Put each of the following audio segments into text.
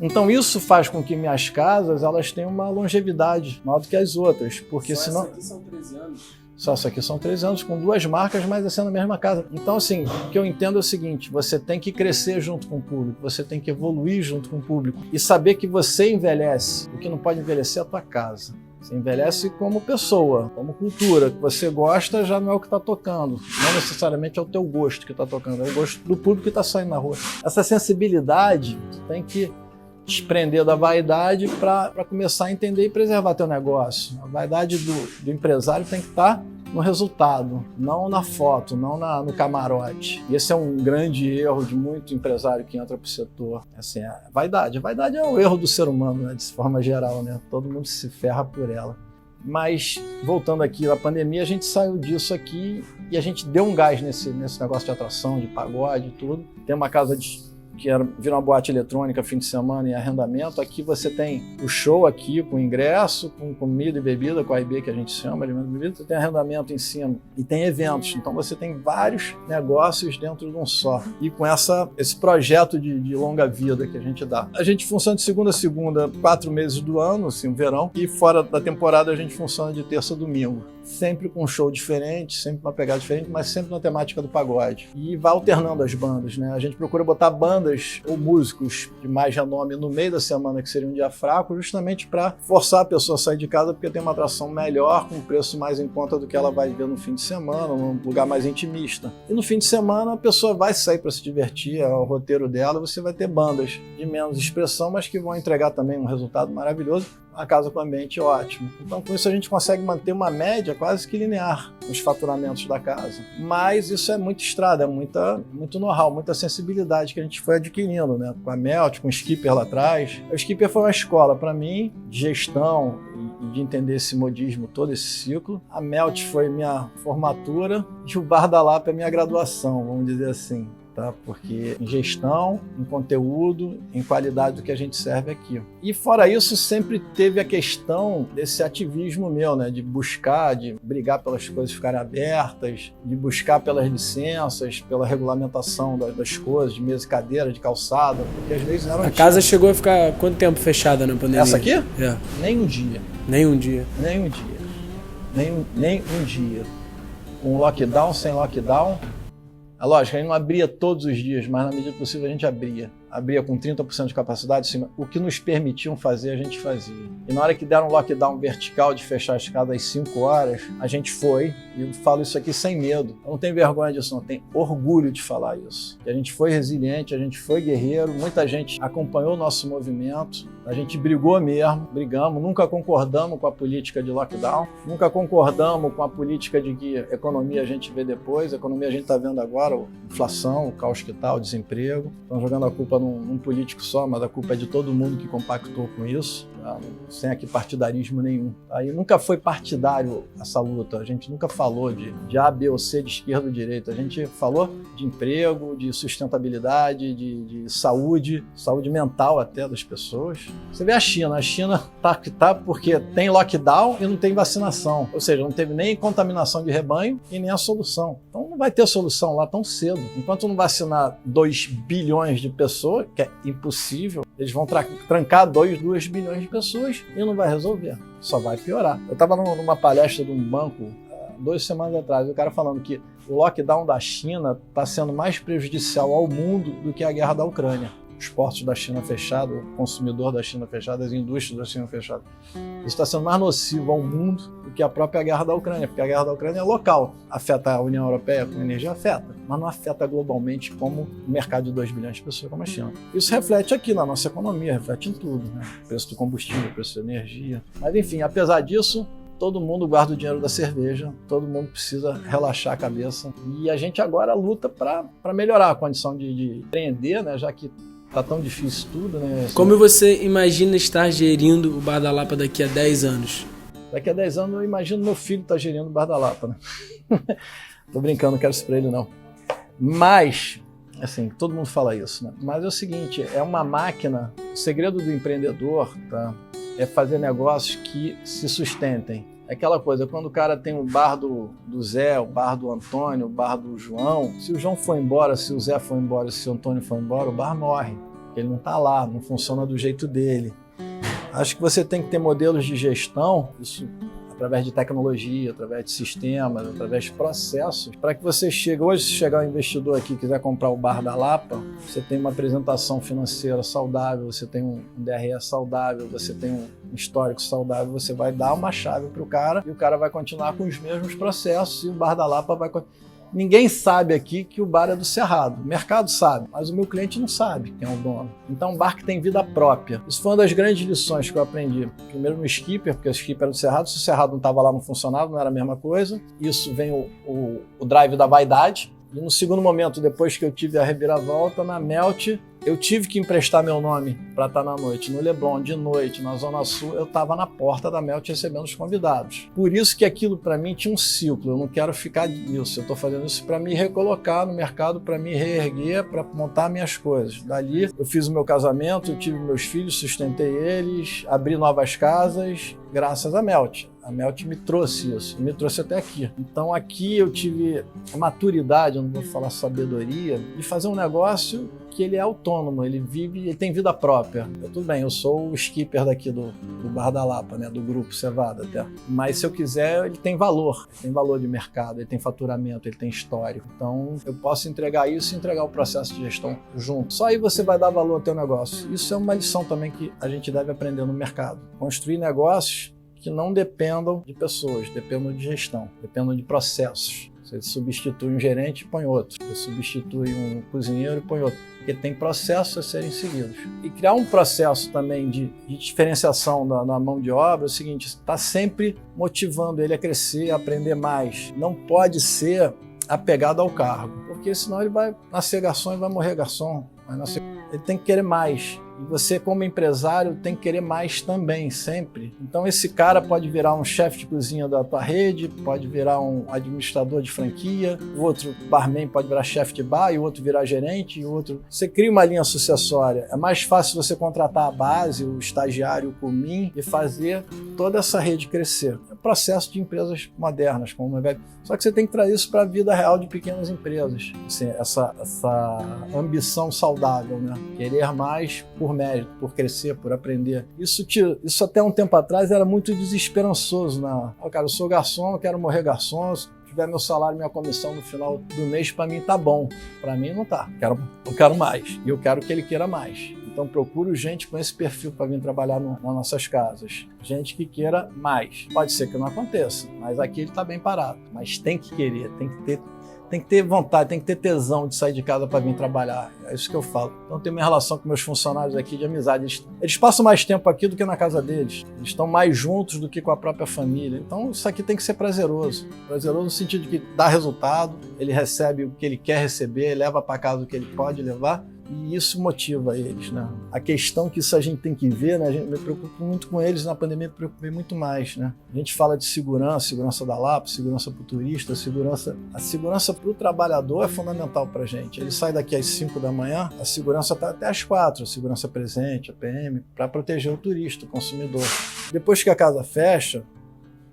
Então isso faz com que minhas casas elas tenham uma longevidade maior do que as outras, porque Só senão... essa aqui são 13 anos? Só isso aqui são 3 anos, com 2 marcas, mas é sendo a mesma casa. Então, assim, o que eu entendo é o seguinte, você tem que crescer junto com o público, você tem que evoluir junto com o público e saber que você envelhece. O que não pode envelhecer é a tua casa. Você envelhece como pessoa, como cultura. O que você gosta já não é o que está tocando. Não necessariamente é o teu gosto que está tocando, é o gosto do público que está saindo na rua. Essa sensibilidade tem que desprender da vaidade para começar a entender e preservar teu negócio. A vaidade do empresário tem que estar no resultado, não na foto, não no camarote. E esse é um grande erro de muito empresário que entra para o setor. Assim, a vaidade é o erro do ser humano, né, de forma geral, né? Todo mundo se ferra por ela. Mas, voltando aqui, na pandemia, a gente saiu disso aqui e a gente deu um gás nesse negócio de atração, de pagode e tudo. Tem uma casa que vira uma boate eletrônica fim de semana em arrendamento. Aqui você tem o show aqui com ingresso, com comida e bebida, com a IB que a gente chama de bebida. Você tem arrendamento em cima e tem eventos. Então você tem vários negócios dentro de um só. E com esse projeto de longa vida que a gente dá. A gente funciona de segunda a segunda, 4 meses do ano, assim, o verão. E fora da temporada a gente funciona de terça a domingo. Sempre com um show diferente, sempre uma pegada diferente, mas sempre na temática do pagode. E vai alternando as bandas, né? A gente procura botar bandas ou músicos de mais renome no meio da semana, que seria um dia fraco, justamente para forçar a pessoa a sair de casa, porque tem uma atração melhor, com um preço mais em conta do que ela vai ver no fim de semana, num lugar mais intimista. E no fim de semana a pessoa vai sair para se divertir, é o roteiro dela, você vai ter bandas de menos expressão, mas que vão entregar também um resultado maravilhoso. A casa com ambiente ótimo. Então, com isso a gente consegue manter uma média quase que linear nos faturamentos da casa. Mas isso é muita estrada, é muito know-how, muita sensibilidade que a gente foi adquirindo, né? Com a Melt, com o Skipper lá atrás. O Skipper foi uma escola para mim, de gestão e de entender esse modismo, todo esse ciclo. A Melt foi minha formatura e o Bar da Lapa é minha graduação, vamos dizer assim. Tá? Porque em gestão, em conteúdo, em qualidade do que a gente serve aqui. E fora isso, sempre teve a questão desse ativismo meu, né? De buscar, de brigar pelas coisas ficarem abertas, de buscar pelas licenças, pela regulamentação das coisas, de mesa e cadeira, de calçada, porque às vezes eram... A casa chegou a ficar quanto tempo fechada na pandemia? Essa aqui? É. Nem um dia. Nem um dia? Nem um dia. Nem um dia. Com lockdown, sem lockdown. É lógico, a gente não abria todos os dias, mas na medida do possível a gente abria. Abria com 30% de capacidade, assim, o que nos permitiam fazer, a gente fazia. E na hora que deram um lockdown vertical de fechar a escada às 5 horas, a gente foi, e eu falo isso aqui sem medo. Eu não tenho vergonha disso, não, tenho orgulho de falar isso. E a gente foi resiliente, a gente foi guerreiro, muita gente acompanhou o nosso movimento, a gente brigou mesmo, brigamos, nunca concordamos com a política de lockdown, nunca concordamos com a política de que economia a gente vê depois, a economia a gente está vendo agora, a inflação, o caos que está, o desemprego, estão jogando a culpa num político só, mas a culpa é de todo mundo que compactou com isso, tá? Sem aqui partidarismo nenhum. Aí nunca foi partidário essa luta, a gente nunca falou de A, B ou C, de esquerda ou direita, a gente falou de emprego, de sustentabilidade, de saúde mental até das pessoas. Você vê a China tá que tá porque tem lockdown e não tem vacinação, ou seja, não teve nem contaminação de rebanho e nem a solução. Então não vai ter solução lá tão cedo. Enquanto não vacinar 2 bilhões de pessoas, que é impossível, eles vão trancar 2 bilhões de pessoas e não vai resolver, só vai piorar. Eu estava numa palestra de um banco 2 semanas atrás, o cara falando que o lockdown da China está sendo mais prejudicial ao mundo do que a guerra da Ucrânia. Os portos da China fechados, o consumidor da China fechado, as indústrias da China fechadas. Isso está sendo mais nocivo ao mundo do que a própria guerra da Ucrânia, porque a guerra da Ucrânia é local. Afeta a União Europeia com energia? Afeta, mas não afeta globalmente como o mercado de 2 bilhões de pessoas como a China. Isso reflete aqui na nossa economia, reflete em tudo, né? Preço do combustível, preço da energia. Mas enfim, apesar disso, todo mundo guarda o dinheiro da cerveja, todo mundo precisa relaxar a cabeça. E a gente agora luta para melhorar a condição de empreender, né? Já que tá tão difícil tudo, né? Como você imagina estar gerindo o Bar da Lapa daqui a 10 anos? Daqui a 10 anos eu imagino meu filho estar gerindo o Bar da Lapa, né? Tô brincando, não quero isso pra ele não. Mas, assim, todo mundo fala isso, né? Mas é o seguinte, é uma máquina, o segredo do empreendedor, tá? É fazer negócios que se sustentem. É aquela coisa, quando o cara tem o bar do Zé, o bar do Antônio, o bar do João, se o João for embora, se o Zé for embora, se o Antônio for embora, o bar morre. porque ele não está lá, não funciona do jeito dele. Acho que você tem que ter modelos de gestão, isso através de tecnologia, através de sistemas, através de processos, para que você chegue. Hoje, se chegar um investidor aqui e quiser comprar o Bar da Lapa, você tem uma apresentação financeira saudável, você tem um DRE saudável, você tem um histórico saudável, você vai dar uma chave para o cara e o cara vai continuar com os mesmos processos e o Bar da Lapa vai... Ninguém sabe aqui que o bar é do Cerrado. O mercado sabe, mas o meu cliente não sabe quem é o dono. Então, um bar que tem vida própria. Isso foi uma das grandes lições que eu aprendi. Primeiro no Skipper, porque o Skipper era do Cerrado. Se o Cerrado não estava lá, não funcionava, não era a mesma coisa. Isso vem o drive da vaidade. E no segundo momento, depois que eu tive a reviravolta, na Melt, eu tive que emprestar meu nome para estar na noite. No Leblon, de noite, na Zona Sul, eu estava na porta da Melt recebendo os convidados. Por isso que aquilo para mim tinha um ciclo. Eu não quero ficar nisso. Eu estou fazendo isso para me recolocar no mercado, para me reerguer, para montar minhas coisas. Dali, eu fiz o meu casamento, eu tive meus filhos, sustentei eles, abri novas casas, graças à Melt. A Melt me trouxe isso, me trouxe até aqui. Então aqui eu tive a maturidade, eu não vou falar sabedoria, de fazer um negócio que ele é autônomo, ele vive, ele tem vida própria. Tudo bem, eu sou o skipper daqui do Bar da Lapa, né, do grupo Cevada até. Mas se eu quiser, ele tem valor de mercado, ele tem faturamento, ele tem histórico. Então eu posso entregar isso e entregar o processo de gestão junto. Só aí você vai dar valor ao teu negócio. Isso é uma lição também que a gente deve aprender no mercado. Construir negócios que não dependam de pessoas, dependam de gestão, dependam de processos. Você substitui um gerente e põe outro. Você substitui um cozinheiro e põe outro. Porque tem processos a serem seguidos. E criar um processo também de diferenciação na mão de obra é o seguinte, está sempre motivando ele a crescer, a aprender mais. Não pode ser apegado ao cargo, porque senão ele vai nascer garçom e vai morrer garçom. Ele tem que querer mais. E você, como empresário, tem que querer mais também, sempre. Então esse cara pode virar um chefe de cozinha da tua rede, pode virar um administrador de franquia, o outro barman pode virar chefe de bar, e o outro virar gerente, e o outro... Você cria uma linha sucessória. É mais fácil você contratar a base, o estagiário, o comim, e fazer toda essa rede crescer. É um processo de empresas modernas, como uma... Só que você tem que trazer isso para a vida real de pequenas empresas. Assim, essa ambição saudável, né? Querer mais por mérito, por crescer, por aprender. Isso até um tempo atrás era muito desesperançoso. Cara, eu sou garçom, eu quero morrer garçom, se tiver meu salário, minha comissão no final do mês, para mim tá bom. Para mim não tá. Eu quero mais. E eu quero que ele queira mais. Então procuro gente com esse perfil para vir trabalhar nas nossas casas. Gente que queira mais. Pode ser que não aconteça, mas aqui ele está bem parado. Mas tem que querer, tem que ter vontade, tem que ter tesão de sair de casa para vir trabalhar. É isso que eu falo. Então eu tenho minha relação com meus funcionários aqui de amizade. Eles passam mais tempo aqui do que na casa deles. Eles estão mais juntos do que com a própria família. Então isso aqui tem que ser prazeroso. Prazeroso no sentido de que dá resultado, ele recebe o que ele quer receber, leva para casa o que ele pode levar. E isso motiva eles, né? A questão que isso a gente tem que ver, né? Me preocupo muito com eles, na pandemia me preocupei muito mais, né? A gente fala de segurança da Lapa, segurança para o turista, a segurança para o trabalhador é fundamental para a gente. Ele sai daqui às 5 da manhã, a segurança está até às 4, a segurança presente, a PM, para proteger o turista, o consumidor. Depois que a casa fecha,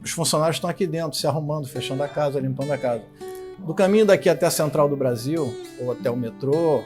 os funcionários estão aqui dentro, se arrumando, fechando a casa, limpando a casa. Do caminho daqui até a Central do Brasil, ou até o metrô,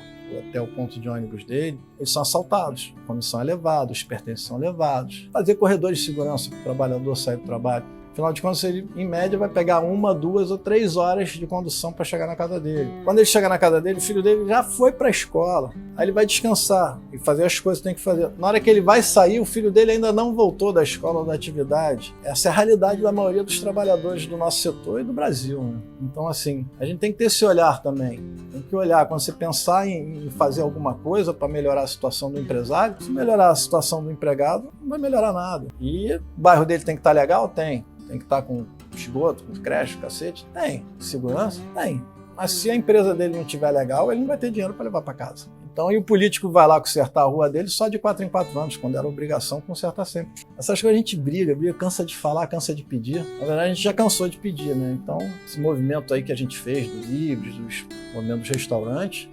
até o ponto de ônibus dele, eles são assaltados, a comissão é levada, os pertences são levados. Fazer corredores de segurança para o trabalhador sair do trabalho. Afinal de contas, ele, em média, vai pegar 1, 2 ou 3 horas de condução para chegar na casa dele. Quando ele chegar na casa dele, o filho dele já foi para a escola. Aí ele vai descansar e fazer as coisas que tem que fazer. Na hora que ele vai sair, o filho dele ainda não voltou da escola ou da atividade. Essa é a realidade da maioria dos trabalhadores do nosso setor e do Brasil, né? Então, assim, a gente tem que ter esse olhar também. Tem que olhar, quando você pensar em fazer alguma coisa para melhorar a situação do empresário, se melhorar a situação do empregado, não vai melhorar nada. E o bairro dele tem que estar legal? Tem. Tem que estar com esgoto, com creche, cacete? Tem. Segurança? Tem. Mas se a empresa dele não estiver legal, ele não vai ter dinheiro para levar para casa. Então, e o político vai lá consertar a rua dele só de 4 em 4 anos, quando era obrigação consertar sempre. Essas coisas a gente briga, cansa de falar, cansa de pedir. Na verdade, a gente já cansou de pedir, né? Então, esse movimento aí que a gente fez, do Livres, dos movimentos dos restaurantes,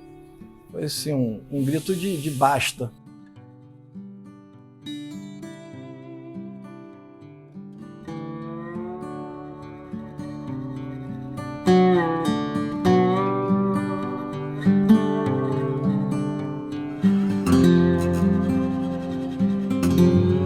foi assim, um grito de basta. Música